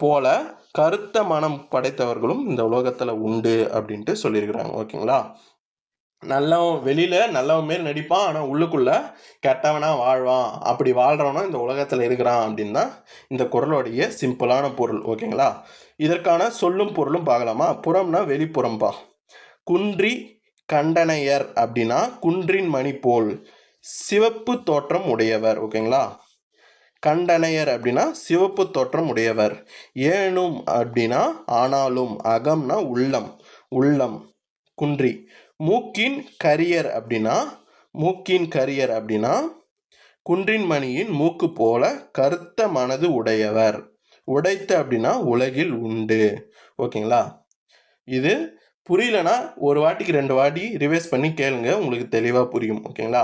போல கருத்த மனம் படைத்தவர்களும் இந்த உலகத்தில் உண்டு அப்படின்ட்டு சொல்லியிருக்கிறாங்க. ஓகேங்களா? நல்லவன் வெளியில நல்லவன் மாரி நடிப்பான், ஆனால் உள்ளுக்குள்ள கெட்டவனா வாழ்வான். அப்படி வாழ்றவனா இந்த உலகத்தில் இருக்கிறான் அப்படின்னு தான் இந்த குறளுடைய சிம்பிளான பொருள். ஓகேங்களா? இதற்கான சொல்லும் பொருளும் பார்க்கலாமா? புறம்னா வெளிப்புறம்பா. குன்றி கண்டனையர் அப்படின்னா குன்றின் மணி போல் சிவப்பு தோற்றம் உடையவர். ஓகேங்களா? கண்டனையர் அப்படின்னா சிவப்பு தோற்றம் உடையவர். ஏனும் அப்படின்னா ஆனாலும், அகம்னா உள்ளம், உள்ளம் குன்றி. மூக்கின் கரியர் அப்படின்னா குன்றின் மணியின் மூக்கு போல கருத்த மனது உடையவர். உடைத்த அப்படின்னா உலகில் உண்டு. ஓகேங்களா? இது புரியலனா ஒரு வாட்டிக்கு 2 வாட்டி ரிவைஸ் பண்ணி கேளுங்க, உங்களுக்கு தெளிவாக புரியும். ஓகேங்களா?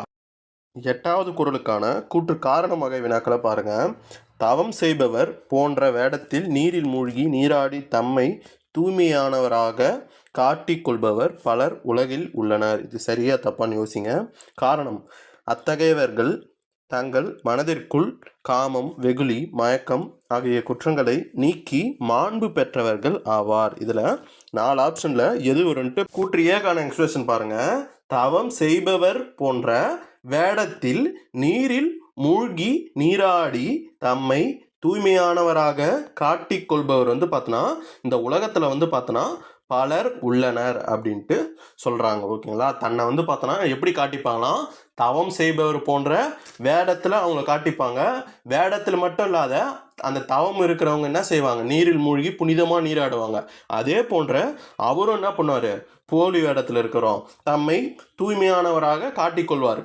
எட்டாவது குறளுக்கான கூற்று காரணம் வகை வினாக்களை பாருங்க. தவம் செய்பவர் போன்ற வேடத்தில் நீரில் மூழ்கி நீராடி தம்மை தூய்மையானவராக காட்டிக் கொள்பவர் பலர் உலகில் உள்ளனர். இது சரியா தப்பான்னு யோசிங்க. காரணம், அத்தகையவர்கள் தங்கள் மனதிற்குள் காமம், வெகுளி, மயக்கம் ஆகிய குற்றங்களை நீக்கி மாண்பு பெற்றவர்கள் ஆவார். இதில் 4 ஆப்ஷனில் எது வரும்ட்டு கூற்று ஏகான எக்ஸ்பிரஷன் பாருங்க. தவம் செய்பவர் போன்ற வேடத்தில் நீரில் மூழ்கி நீராடி தம்மை தூய்மையானவராக காட்டிக் கொள்பவர் பார்த்தோன்னா இந்த உலகத்தில் பார்த்தோன்னா பலர் உள்ளனர் அப்படின்ட்டு சொல்கிறாங்க. ஓகேங்களா? தன்னை பார்த்தோன்னா எப்படி காட்டிப்பாங்களாம், தவம் செய்பவர் போன்ற வேடத்தில் அவங்கள காட்டிப்பாங்க. வேடத்தில் மட்டும் இல்லாத அந்த தவம் இருக்கிறவங்க என்ன செய்வாங்க, நீரில் மூழ்கி புனிதமாக நீராடுவாங்க. அதே போன்ற அவரும் என்ன பண்ணுவார், போலி வேடத்தில் இருக்கிறோம் தம்மை தூய்மையானவராக காட்டிக்கொள்வார்.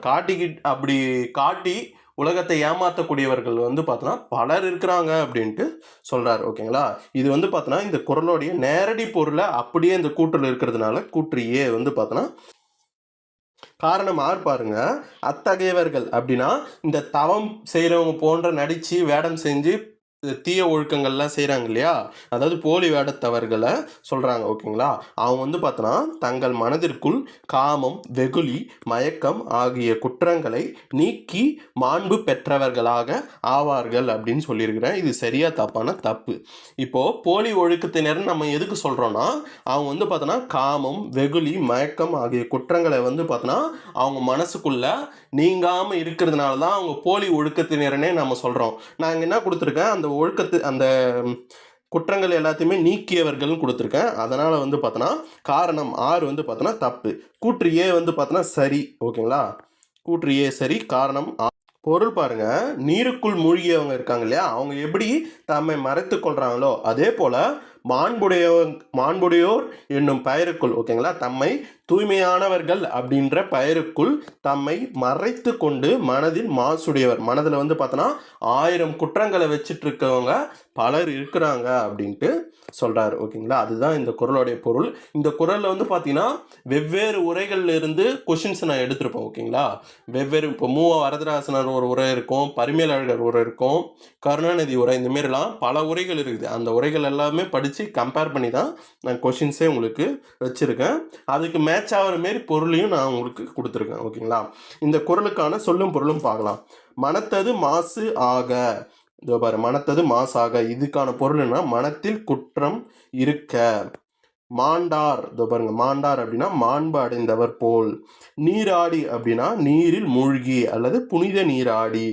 அப்படி காட்டி உலகத்தை ஏமாற்றக்கூடியவர்கள் பார்த்தோன்னா பலர் இருக்கிறாங்க அப்படின்ட்டு சொல்கிறார். ஓகேங்களா? இது பார்த்தோன்னா இந்த குறளுடைய நேரடி பொருளை அப்படியே இந்த கூற்றில் இருக்கிறதுனால கூற்று ஏ பார்த்தோன்னா காரணம் பாருங்க. அத்தகையவர்கள் அப்படின்னா இந்த தவம் செய்கிறவங்க போன்ற நடித்து வேடம் செஞ்சு தீய ஒழுக்கங்கள்லாம் செய்கிறாங்க இல்லையா, அதாவது போலி வேடத்தவர்களை சொல்கிறாங்க. ஓகேங்களா? அவங்க பார்த்தோன்னா தங்கள் மனதிற்குள் காமம், வெகுளி, மயக்கம் ஆகிய குற்றங்களை நீக்கி மாண்பு பெற்றவர்களாக ஆவார்கள் அப்படின்னு சொல்லியிருக்கிறேன். இது சரியா தப்பான தப்பு. இப்போது போலி ஒழுக்கத்தினர் நம்ம எதுக்கு சொல்கிறோன்னா, அவங்க பார்த்தோன்னா காமம், வெகுளி, மயக்கம் ஆகிய குற்றங்களை பார்த்தோன்னா அவங்க மனசுக்குள்ள நீங்காமல் இருக்கிறதுனால தான் அவங்க போலி ஒழுக்கத்தினரனே நம்ம சொல்கிறோம். நாங்கள் என்ன கொடுத்துருக்கேன், அந்த குற்றங்கள் எல்லாத்தையுமே நீக்கியவர்கள்னு கொடுத்துருக்கேன். அதனால் பார்த்தோன்னா காரணம் 6 பார்த்தோன்னா தப்பு. கூற்று ஏ பார்த்தோன்னா சரி. ஓகேங்களா? கூற்று ஏ சரி. காரணம் பொருள் பாருங்க, நீருக்குள் மூழ்கியவங்க இருக்காங்க இல்லையா, அவங்க எப்படி தம்மை மறைத்து கொள்றாங்களோ அதே போல மாண்புடையோர் என்னும் பெயருக்குள், ஓகேங்களா, தம்மை தூய்மையானவர்கள் அப்படின்ற பெயருக்குள் தம்மை மறைத்து கொண்டு மனதில் மாசுடையவர், மனதில் பார்த்தோன்னா 1000 குற்றங்களை வச்சுட்டு இருக்கவங்க பலர் இருக்கிறாங்க அப்படின்ட்டு சொல்கிறார். ஓகேங்களா? அதுதான் இந்த குறளுடைய பொருள். இந்த குறளில் பார்த்தீங்கன்னா வெவ்வேறு உரைகள்ல இருந்து கொஷின்ஸ் நான் எடுத்திருப்பேன். ஓகேங்களா? வெவ்வேறு இப்போ வரதராசனர் ஒரு உரை இருக்கும், பரிமேலழகர் உரை இருக்கும், கருணாநிதி உரை, இந்த மாரிலாம் பல உரைகள் இருக்குது. அந்த உரைகள் எல்லாமே படித்து கம்பேர் பண்ணி தான் நான் கொஷின்ஸே உங்களுக்கு வச்சுருக்கேன். அதுக்கு மேட்ச் ஆகிற மாரி பொருளையும் நான் உங்களுக்கு கொடுத்துருக்கேன். ஓகேங்களா? இந்த குறளுக்கான சொல்லும் பொருளும் பார்க்கலாம். மனத்தது மாசு ஆக, இதோ பாரு, மனத்தது மாசாக, இதுக்கான பொருள்னா மனத்தில் குற்றம் இருக்க. மாண்டார், இதோ பாருங்க, மாண்டார் அப்படின்னா மாண்பு அடைந்தவர் போல். நீராடி அப்படின்னா நீரில் மூழ்கி அல்லது புனித நீராடி.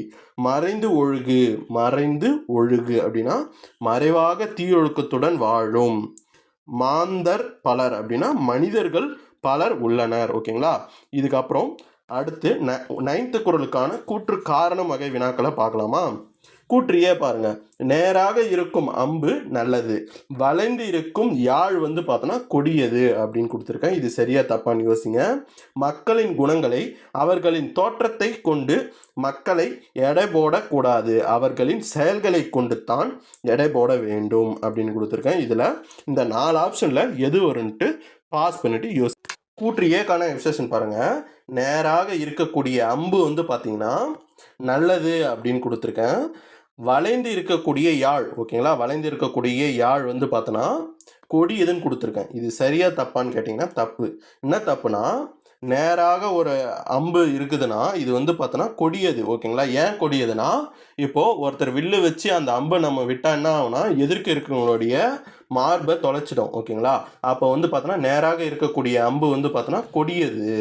மறைந்து ஒழுகு அப்படின்னா மறைவாக தீயொழுக்கத்துடன் வாழும். மாந்தர் பலர் அப்படின்னா மனிதர்கள் பலர் உள்ளனர். ஓகேங்களா? இதுக்கப்புறம் அடுத்து 9th குறளுக்கான கூற்று காரணம் வகை வினாக்களை பார்க்கலாமா? கூற்றியே பாருங்க. நேராக இருக்கும் அம்பு நல்லது, வளைந்து இருக்கும் யாழ் பார்த்தோன்னா கொடியது அப்படின்னு கொடுத்துருக்கேன். இது சரியா தப்பான்னு யோசிங்க. மக்களின் குணங்களை அவர்களின் தோற்றத்தை கொண்டு மக்களை எடை போடக்கூடாது, அவர்களின் செயல்களை கொண்டு தான் எடை போட வேண்டும் அப்படின்னு கொடுத்துருக்கேன். இதில் இந்த 4 ஆப்ஷனில் எது வரும்ன்ட்டு பாஸ் பண்ணிட்டு யோசி. கூற்று ஏக்கான எக்ஸ்பிரஷன் பாருங்க. நேராக இருக்கக்கூடிய அம்பு பார்த்தீங்கன்னா நல்லது அப்படின்னு கொடுத்துருக்கேன். வளைந்து இருக்கக்கூடிய யாழ், ஓகேங்களா, வளைந்து இருக்கக்கூடிய யாழ் பார்த்தோன்னா கொடி எதுன்னு கொடுத்துருக்கேன். இது சரியா தப்பான்னு கேட்டிங்கன்னா தப்பு. என்ன தப்புனா, நேராக ஒரு அம்பு இருக்குதுன்னா இது பார்த்தோன்னா கொடியது. ஓகேங்களா? ஏன் கொடியதுன்னா, இப்போது ஒருத்தர் வில்லு வச்சு அந்த அம்பை நம்ம விட்டால் என்ன ஆகுனா எதிர்க்க இருக்கவங்களுடைய மார்பை தொலைச்சிடும். ஓகேங்களா? அப்போ பார்த்தோன்னா நேராக இருக்கக்கூடிய அம்பு பார்த்தோன்னா கொடியது.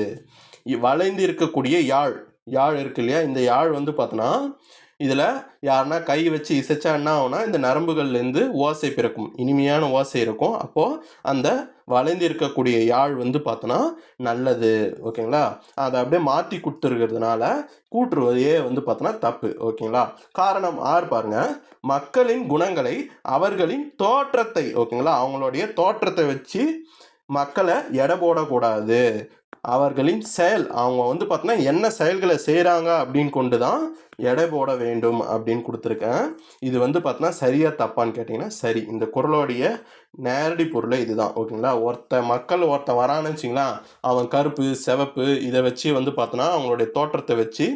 வளைந்து இருக்கக்கூடிய யாழ் இருக்கு இல்லையா, இந்த யாழ் பார்த்தோன்னா இதில் யாருன்னா கை வச்சு இசைச்சா என்ன ஆகுனா இந்த நரம்புகள்லேருந்து ஓசை பிறக்கும், இனிமையான ஓசை இருக்கும். அப்போது அந்த வளைந்து இருக்கக்கூடிய யாழ் பார்த்தோன்னா நல்லது. ஓகேங்களா? அதை அப்படியே மாற்றி கொடுத்துருக்கிறதுனால கூற்றுவதையே பார்த்தோன்னா தப்பு. ஓகேங்களா? காரணம் 6 பாருங்க. மக்களின் குணங்களை அவர்களின் தோற்றத்தை, ஓகேங்களா, அவங்களுடைய தோற்றத்தை வச்சு மக்களை எடை போடக்கூடாது. அவர்களின் செயல், அவங்க வந்து பார்த்தீங்கன்னா என்ன செயல்களை செய்கிறாங்க அப்படின்னு கொண்டு தான் எடை போட வேண்டும் அப்படின்னு கொடுத்துருக்கேன். இது வந்து பார்த்தீங்கன்னா சரியா தப்பான்னு கேட்டிங்கன்னா சரி. இந்த குறளுடைய நேரடி பொருளே இதுதான். ஓகேங்களா? ஒருத்தன் வரான்னு வச்சிங்களேன், அவன் கருப்பு சிவப்பு இதை வச்சு வந்து பார்த்தோன்னா அவங்களுடைய தோற்றத்தை வச்சு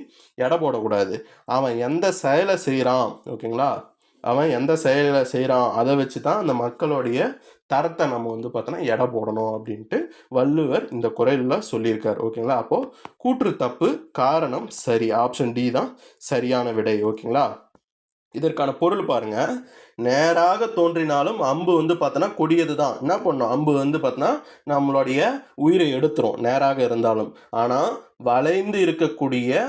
எடை போடக்கூடாது. அவன் எந்த செயலை செய்கிறான், ஓகேங்களா, அவன் எந்த செயலை செய்கிறான் அதை வச்சு தான் அந்த மக்களுடைய தரத்தை நம்ம வந்து பார்த்தோன்னா எடை போடணும் அப்படின்ட்டு வள்ளுவர் இந்த குறளில் சொல்லியிருக்கார். ஓகேங்களா? அப்போது கூற்று தப்பு, காரணம் சரி. ஆப்ஷன் டி தான் சரியான விடை. ஓகேங்களா? இதற்கான பொருள் பாருங்க. நேராக தோன்றினாலும் அம்பு வந்து பார்த்தோன்னா கொடியது தான். என்ன பண்ணும், அம்பு வந்து பார்த்தோன்னா நம்மளுடைய உயிரை எடுத்துரும் நேராக இருந்தாலும். ஆனால் வளைந்து இருக்கக்கூடிய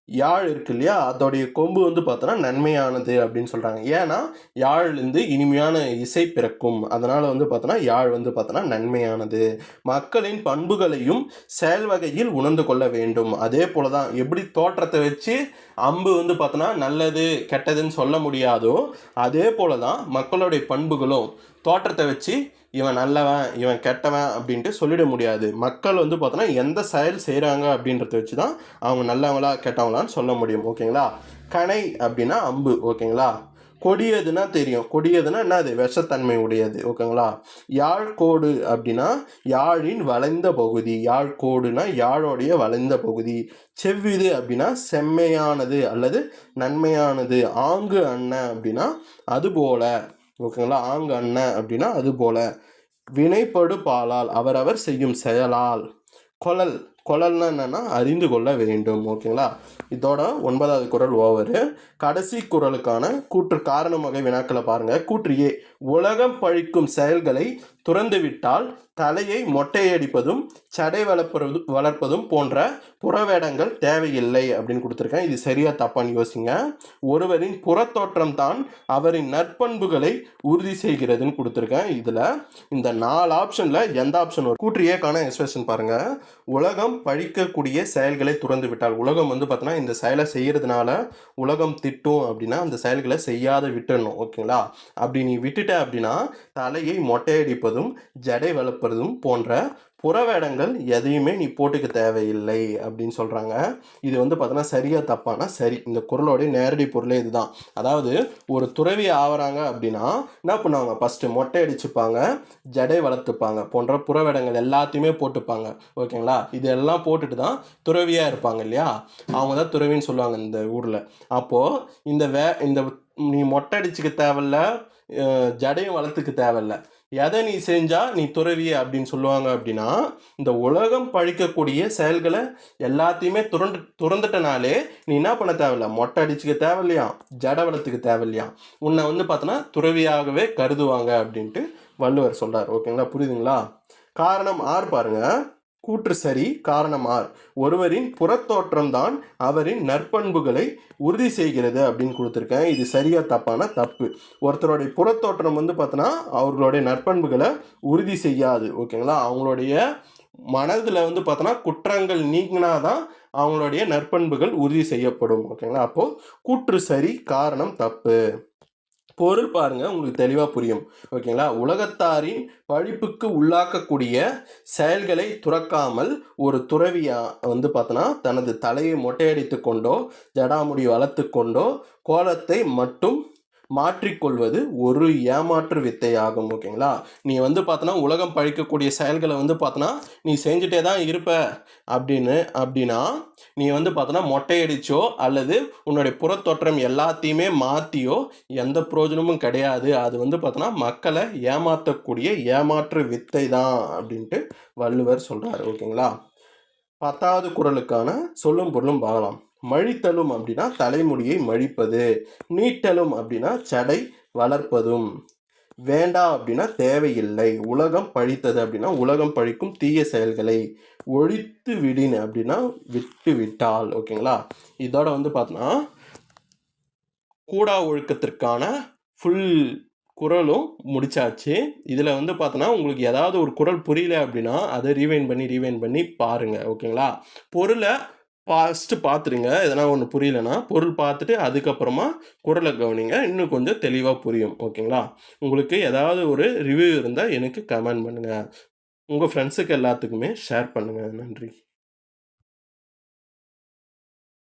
யாழ் இருக்கு இல்லையா, அதோடைய கொம்பு வந்து பார்த்தோன்னா நன்மையானது அப்படின்னு சொல்கிறாங்க. ஏன்னா யாழ்லேருந்து இனிமையான இசை பிறக்கும், அதனால் வந்து பார்த்தோன்னா யாழ் வந்து பார்த்தோன்னா நன்மையானது. மக்களின் பண்புகளையும் செயல் வகையில் உணர்ந்து கொள்ள வேண்டும். அதே போல தான் எப்படி தோற்றத்தை வச்சு அம்பு வந்து பார்த்தோன்னா நல்லது கெட்டதுன்னு சொல்ல முடியாதோ, அதே போல தான் மக்களுடைய பண்புகளும் தோற்றத்தை வச்சு இவன் நல்லவன் இவன் கெட்டவன் அப்படின்ட்டு சொல்லிட முடியாது. மக்கள் வந்து பார்த்தோன்னா எந்த செயல் செய்கிறாங்க அப்படின்றத வச்சு தான் அவங்க நல்லவங்களா கெட்டவங்களான்னு சொல்ல முடியும். ஓகேங்களா? கணை அப்படின்னா அம்பு. ஓகேங்களா? கொடியதுன்னா தெரியும், கொடியதுன்னா என்னது, விஷத்தன்மை உடையது. ஓகேங்களா? யாழ்கோடு அப்படின்னா யாழின் வளைந்த பகுதி. யாழ்கோடுனா யாழோடைய வளைந்த பகுதி. செவ்விது அப்படின்னா செம்மையானது அல்லது நன்மையானது. ஆங்கு அண்ண அப்படின்னா அது போல. ஓகேங்களா? ஆங்கு அண்ண அப்படின்னா அது போல. வினைப்படு பாலால் அவரவர் செய்யும் செயலால். கொளல், கொளல்னா என்னன்னா அறிந்து கொள்ள வேண்டும். ஓகேங்களா? இதோட 9வது குறள் ஓவரு. கடைசி குறளுக்கான கூற்று காரணம் வகை வினாக்களை பாருங்க. கூற்று ஏ, உலகம் பழிக்கும் செயல்களை துறந்துவிட்டால் தலையை மொட்டையடிப்பதும் சடை வளர்ப்பதும் போன்ற புறவேடங்கள் தேவையில்லை அப்படின்னு கொடுத்துருக்கேன். இது சரியா தப்பான்னு யோசிங்க. ஒருவரின் புறத்தோற்றம் தான் அவரின் நற்பண்புகளை உறுதி செய்கிறதுன்னு கொடுத்துருக்கேன். இதில் இந்த 4 ஆப்ஷனில் எந்த ஆப்ஷன் வரும்? கூற்று ஏக்கான எக்ஸ்பிரஷன் பாருங்க. உலகம் பழிக்கக்கூடிய செயல்களை துறந்து விட்டால், உலகம் வந்து பார்த்தோன்னா இந்த செயலை செய்கிறதுனால உலகம் திட்டும் அப்படின்னா அந்த செயல்களை செய்யாத விட்டுடணும். ஓகேங்களா? அப்படி நீ விட்டுட்ட அப்படின்னா தலையை மொட்டையடிப்பதும் ஜடை வளர்ப்பதும் போன்ற புறவேடங்கள் எதையுமே நீ போட்டுக்க தேவையில்லை அப்படின்னு சொல்கிறாங்க. இது வந்து பார்த்தோன்னா சரியா தப்பானா சரி. இந்த குறளோடைய நேரடி பொருளே இதுதான். அதாவது ஒரு துறவி ஆகிறாங்க அப்படின்னா என்ன பண்ணுவாங்க, ஃபஸ்ட்டு மொட்டை அடிச்சுப்பாங்க, ஜடை வளர்த்துப்பாங்க, போன்ற புறவேடங்கள் எல்லாத்தையுமே போட்டுப்பாங்க. ஓகேங்களா? இதெல்லாம் போட்டுட்டு தான் துறவியாக இருப்பாங்க இல்லையா, அவங்க தான் துறவின்னு சொல்லுவாங்க இந்த ஊரில். அப்போது இந்த நீ மொட்டை அடிச்சுக்க தேவையில்ல, ஜடையும் வளர்த்துக்க தேவையில்ல, எதை நீ செஞ்சா நீ துறவிய அப்படின்னு சொல்லுவாங்க அப்படின்னா, இந்த உலகம் பழிக்கக்கூடிய செயல்களை எல்லாத்தையுமே துறந்துட்டனாலே நீ என்ன பண்ண தேவையில்ல, மொட்டை அடிச்சுக்க தேவையில்லையா, ஜடை வளர்த்துக்க தேவையில்லையா, உன்னை வந்து பார்த்தோன்னா துறவியாகவே கருதுவாங்க அப்படின்ட்டு வள்ளுவர் சொல்றார். ஓகேங்களா? புரியுதுங்களா? காரணம் ஆர் பாருங்க. கூற்று சரி, காரணம் ஆர். ஒருவரின் புறத்தோற்றம் தான் அவரின் நற்பண்புகளை உறுதி செய்கிறது அப்படின்னு கொடுத்துருக்கேன். இது சரியா தப்பான தப்பு. ஒருத்தருடைய புறத்தோற்றம் வந்து பார்த்தோன்னா அவர்களுடைய நற்பண்புகளை உறுதி செய்யாது. ஓகேங்களா? அவங்களுடைய மனதில் வந்து பார்த்தோன்னா குற்றங்கள் நீங்கினாதான் அவங்களுடைய நற்பண்புகள் உறுதி செய்யப்படும். ஓகேங்களா? அப்போது கூற்று சரி, காரணம் தப்பு. பொருள் பாருங்க, உங்களுக்கு தெளிவாக புரியும். ஓகேங்களா? உலகத்தாரின் பழிப்புக்கு உள்ளாக்கக்கூடிய செயல்களை துறக்காமல் ஒரு துறவியா வந்து பார்த்தோன்னா தனது தலையை மொட்டையடித்து கொண்டோ ஜடாமுடி வளர்த்து கொண்டோ கோலத்தை மட்டும் மாற்றிக்கொள்வது ஒரு ஏமாற்று வித்தையாகும். ஓகேங்களா? நீ வந்து பார்த்தோன்னா உலகம் பழிக்கக்கூடிய செயல்களை வந்து பார்த்தோன்னா நீ செஞ்சுட்டே தான் இருப்ப அப்படின்னா நீ வந்து பார்த்தோன்னா மொட்டையடிச்சோ அல்லது உன்னுடைய புறத்தோற்றம் எல்லாத்தையுமே மாற்றியோ எந்த பிரயோஜனமும் கிடையாது. அது வந்து பார்த்தோன்னா மக்களை ஏமாற்றக்கூடிய ஏமாற்று வித்தை தான் அப்படின்ட்டு வள்ளுவர் சொல்கிறார். ஓகேங்களா? 10வது குறளுக்கான சொல்லும் பொருளும் பார்க்கலாம். மழித்தலும் அப்படின்னா தலைமுடியை மழிப்பது. நீட்டலும் அப்படின்னா சடை வளர்ப்பதும். வேண்டா அப்படின்னா தேவையில்லை. உலகம் பழித்தது அப்படின்னா உலகம் பழிக்கும் தீய செயல்களை. ஒழித்து விடின் அப்படின்னா விட்டு விட்டால். ஓகேங்களா? இதோட வந்து பார்த்தோன்னா கூடா ஒழுக்கத்திற்கான ஃபுல் குறளும் முடிச்சாச்சு. இதில் வந்து பார்த்தோன்னா உங்களுக்கு ஏதாவது ஒரு குறள் புரியல அப்படின்னா அதை ரீவைண்ட் பண்ணி பாருங்கள். ஓகேங்களா? பொருளை ஃபஸ்ட்டு பார்த்துருங்க. எதனா ஒன்று புரியலன்னா பொருள் பார்த்துட்டு அதுக்கப்புறமா குறளை கவனிங்க, இன்னும் கொஞ்சம் தெளிவாக புரியும். ஓகேங்களா? உங்களுக்கு ஏதாவது ஒரு ரிவ்யூ இருந்தால் எனக்கு கமெண்ட் பண்ணுங்கள். உங்கள் ஃப்ரெண்ட்ஸுக்கு எல்லாத்துக்குமே ஷேர் பண்ணுங்கள். நன்றி.